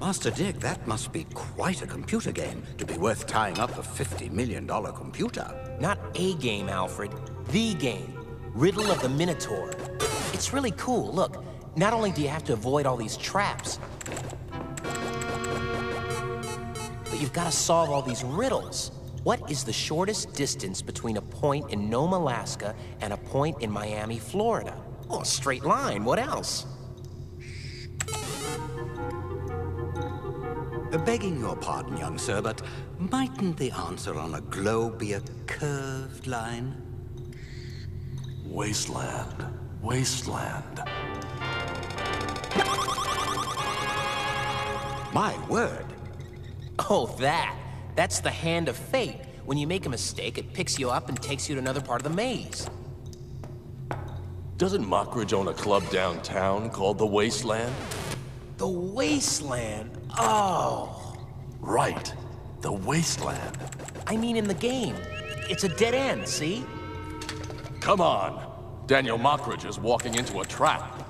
Master Dick, that must be quite a computer game to be worth tying up a $50 million computer. Not a game, Alfred. The game. Riddle of the Minotaur. It's really cool. Look, not only do you have to avoid all these traps, but you've got to solve all these riddles. What is the shortest distance between a point in Nome, Alaska, and a point in Miami, Florida? Oh, a straight line. What else? Begging your pardon, young sir, but mightn't the answer on a globe be a curved line? Wasteland. Wasteland. My word. Oh, that. That's the hand of fate. When you make a mistake, it picks you up and takes you to another part of the maze. Doesn't Mockridge own a club downtown called the Wasteland? The Wasteland? Oh. Right. The Wasteland. I mean in the game. It's a dead end, see? Come on. Daniel Mockridge is walking into a trap.